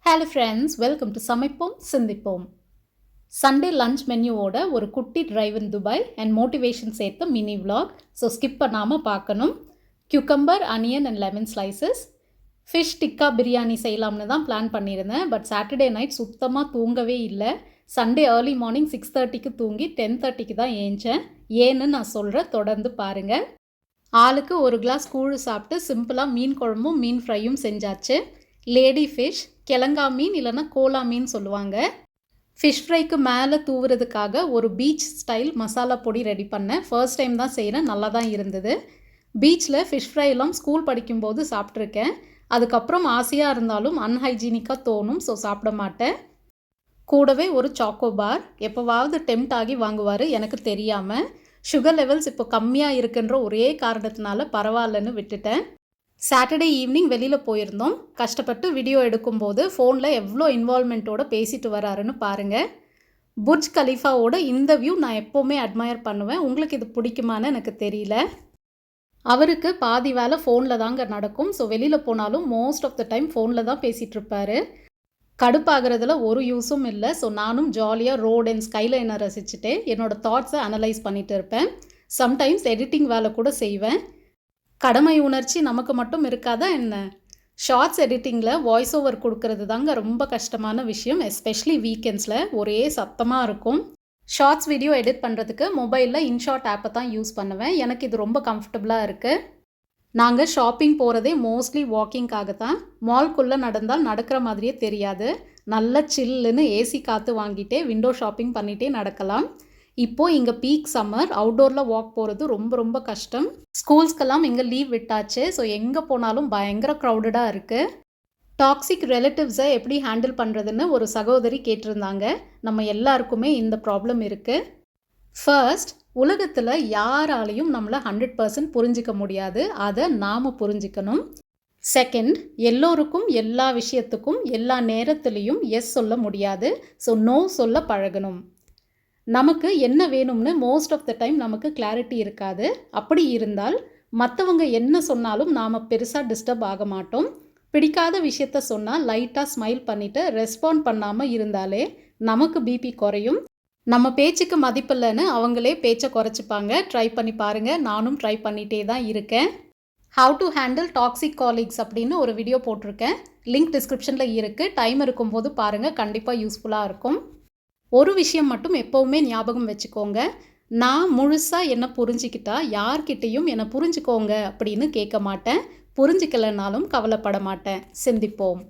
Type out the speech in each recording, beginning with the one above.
Hello friends, welcome to சமைப்போம் சிந்திப்போம். Sunday lunch மெனுவோட ஒரு குட்டி drive in Dubai and motivation சேர்த்த மினி vlog. ஸோ ஸ்கிப் பண்ணாமல் பார்க்கணும். Cucumber, onion and lemon slices. Fish tikka biryani செய்யலாம்னு தான் பிளான் பண்ணியிருந்தேன். பட் சாட்டர்டே நைட் சுத்தமாக தூங்கவே இல்லை. சண்டே ஏர்லி மார்னிங் 6:30க்கு தூங்கி 10:30க்கு தான் ஏஞ்சேன். ஏன்னு நான் சொல்கிறேன், தொடர்ந்து பாருங்கள். ஆளுக்கு ஒரு கிளாஸ் கூழ் சாப்பிட்டு சிம்பிளாக மீன் குழம்பும் மீன் ஃப்ரையும் செஞ்சாச்சு. லேடி ஃபிஷ், கிழங்கா மீன் இல்லைன்னா கோலா மீன் சொல்லுவாங்க. ஃபிஷ் ஃப்ரைக்கு மேலே தூவுறதுக்காக ஒரு பீச் ஸ்டைல் மசாலா பொடி ரெடி பண்ணேன். ஃபர்ஸ்ட் டைம் தான் செய்கிறேன், நல்லா தான் இருந்தது. பீச்சில் ஃபிஷ் ஃப்ரைலாம் ஸ்கூல் படிக்கும்போது சாப்பிட்ருக்கேன். அதுக்கப்புறம் ஆசையாக இருந்தாலும் அன்ஹைஜீனிக்காக தோணும், ஸோ சாப்பிட மாட்டேன். கூடவே ஒரு சாக்கோ பார் எப்போவாவது டெம்ட் ஆகி வாங்குவார், எனக்கு தெரியாமல். சுகர் லெவல்ஸ் இப்போ கம்மியாக இருக்குன்ற ஒரே காரணத்தினால பரவாயில்லன்னு விட்டுட்டேன். சாட்டர்டே ஈவினிங் வெளியில் போயிருந்தோம். கஷ்டப்பட்டு வீடியோ எடுக்கும்போது ஃபோனில் எவ்வளோ இன்வால்மெண்ட்டோடு பேசிட்டு வராருன்னு பாருங்கள். புர்ஜ் கலீஃபாவோட இந்த வியூ நான் எப்போவுமே அட்மயர் பண்ணுவேன். உங்களுக்கு இது பிடிக்குமான்னு எனக்கு தெரியல. அவருக்கு பாதி வேலை ஃபோனில் தாங்க நடக்கும். ஸோ வெளியில் போனாலும் மோஸ்ட் ஆஃப் த டைம் ஃபோனில் தான் பேசிகிட்ருப்பார். கடுப்பாகிறதுல ஒரு யூஸும் இல்லை. ஸோ நானும் ஜாலியாக ரோட் அண்ட் ஸ்கைலைனை ரசிச்சுட்டு என்னோடய தாட்ஸை அனலைஸ் பண்ணிகிட்டு இருப்பேன். சம்டைம்ஸ் எடிட்டிங் வேலை கூட செய்வேன். கடமை உணர்ச்சி நமக்கு மட்டும் இருக்காதா என்ன? ஷார்ட்ஸ் எடிட்டிங்கில் வாய்ஸ் ஓவர் கொடுக்கறது தாங்க ரொம்ப கஷ்டமான விஷயம். எஸ்பெஷலி வீக்கெண்ட்ஸில் ஒரே சத்தமாக இருக்கும். ஷார்ட்ஸ் வீடியோ எடிட் பண்ணுறதுக்கு மொபைலில் இன்ஷார்ட் ஆப்பை தான் யூஸ் பண்ணுவேன். எனக்கு இது ரொம்ப கம்ஃபர்டபுளாக இருக்குது. நாங்கள் ஷாப்பிங் போகிறதே மோஸ்ட்லி வாக்கிங்காக தான். மால்குள்ளே நடந்தால் நடக்கிற மாதிரியே தெரியாது. நல்ல சில்லுன்னு ஏசி காற்று வாங்கிட்டே விண்டோ ஷாப்பிங் பண்ணிகிட்டே நடக்கலாம். இப்போது இங்கே பீக் சம்மர், அவுட்டோரில் வாக் போகிறது ரொம்ப ரொம்ப கஷ்டம். ஸ்கூல்ஸ்க்கெல்லாம் இங்கே லீவ் விட்டாச்சு. ஸோ எங்கே போனாலும் பயங்கர க்ரௌடடாக இருக்குது. டாக்ஸிக் ரிலேட்டிவ்ஸை எப்படி ஹேண்டில் பண்ணுறதுன்னு ஒரு சகோதரி கேட்டிருந்தாங்க. நம்ம எல்லாருக்குமே இந்த ப்ராப்ளம் இருக்குது. ஃபர்ஸ்ட், உலகத்தில் யாராலையும் நம்மளை 100% புரிஞ்சிக்க முடியாது. அதை நாம் புரிஞ்சிக்கணும். செகண்ட், எல்லோருக்கும் எல்லா விஷயத்துக்கும் எல்லா நேரத்துலேயும் எஸ் சொல்ல முடியாது. ஸோ நோ சொல்ல பழகணும். நமக்கு என்ன வேணும்னு மோஸ்ட் ஆஃப் த டைம் நமக்கு கிளாரிட்டி இருக்காது. அப்படி இருந்தால் மற்றவங்க என்ன சொன்னாலும் நாம் பெருசாக டிஸ்டர்ப் ஆக மாட்டோம். பிடிக்காத விஷயத்த சொன்னால் லைட்டாக ஸ்மைல் பண்ணிவிட்டு ரெஸ்பாண்ட் பண்ணாமல் இருந்தாலே நமக்கு பிபி குறையும். நம்ம பேச்சுக்கு மதிப்பில்லைன்னு அவங்களே பேச்சை குறைச்சிப்பாங்க. ட்ரை பண்ணி பாருங்கள். நானும் ட்ரை பண்ணிகிட்டே தான் இருக்கேன். How to handle toxic colleagues அப்படின்னு ஒரு வீடியோ போட்டிருக்கேன். லிங்க் டிஸ்கிரிப்ஷனில் இருக்குது. டைம் இருக்கும்போது பாருங்கள், கண்டிப்பாக யூஸ்ஃபுல்லாக இருக்கும். ஒரு விஷயம் மட்டும் எப்போவுமே ஞாபகம் வச்சுக்கோங்க. நான் முழுசாக என்னை புரிஞ்சிக்கிட்டா யார்கிட்டையும் என்னை புரிஞ்சுக்கோங்க அப்படின்னு கேட்க மாட்டேன். புரிஞ்சிக்கலைனாலும் கவலைப்பட மாட்டேன். சிந்திப்போம்.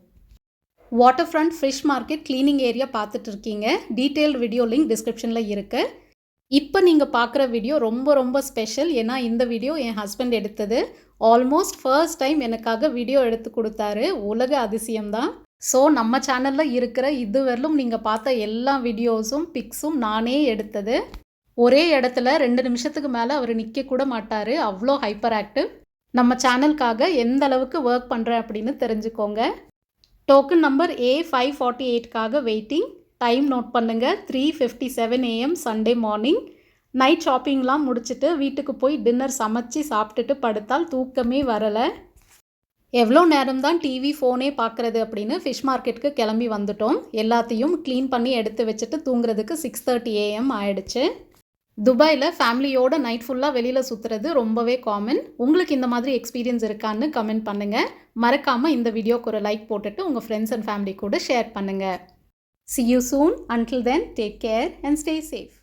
Water front fish market cleaning area பார்த்துட்டு இருக்கீங்க. டீட்டெயில் வீடியோ லிங்க் டிஸ்கிரிப்ஷனில் இருக்குது. இப்போ நீங்கள் பார்க்குற வீடியோ ரொம்ப ரொம்ப ஸ்பெஷல். ஏன்னா இந்த வீடியோ என் ஹஸ்பண்ட் எடுத்தது. ஆல்மோஸ்ட் ஃபர்ஸ்ட் டைம் எனக்காக வீடியோ எடுத்து கொடுத்தாரு. உலக அதிசயம்தான். ஸோ நம்ம சேனலில் இருக்கிற இதுவரையிலும் நீங்கள் பார்த்த எல்லா வீடியோஸும் பிக்ஸும் நானே எடுத்தது. ஒரே இடத்துல 2 நிமிஷத்துக்கு மேலே அவர் நிற்க கூட மாட்டார். அவ்வளோ ஹைப்பர் ஆக்டிவ். நம்ம சேனலுக்காக எந்த அளவுக்கு ஒர்க் பண்ணுறேன் அப்படின்னு தெரிஞ்சுக்கோங்க. டோக்கன் நம்பர் A548க்காக வெயிட்டிங். டைம் நோட் பண்ணுங்கள். 3:57 AM சண்டே மார்னிங். நைட் ஷாப்பிங்லாம் முடிச்சுட்டு வீட்டுக்கு போய் டின்னர் சமைச்சு சாப்பிட்டுட்டு படுத்தால் தூக்கமே வரலை. எவ்வளோ நேரம்தான் டிவி ஃபோனே பார்க்குறது அப்படின்னு ஃபிஷ் மார்க்கெட்டுக்கு கிளம்பி வந்துட்டோம். எல்லாத்தையும் க்ளீன் பண்ணி எடுத்து வச்சுட்டு தூங்குறதுக்கு 6:30 AM ஆயிடுச்சு. துபாயில் ஃபேமிலியோட நைட் ஃபுல்லாக வெளியில் சுற்றுறது ரொம்பவே காமன். உங்களுக்கு இந்த மாதிரி எக்ஸ்பீரியன்ஸ் இருக்கான்னு கமெண்ட் பண்ணுங்கள். மறக்காமல் இந்த வீடியோக்கு ஒரு லைக் போட்டுட்டு உங்கள் ஃப்ரெண்ட்ஸ் அண்ட் ஃபேமிலி கூட ஷேர் பண்ணுங்கள். See you soon. Until then, take care and stay safe.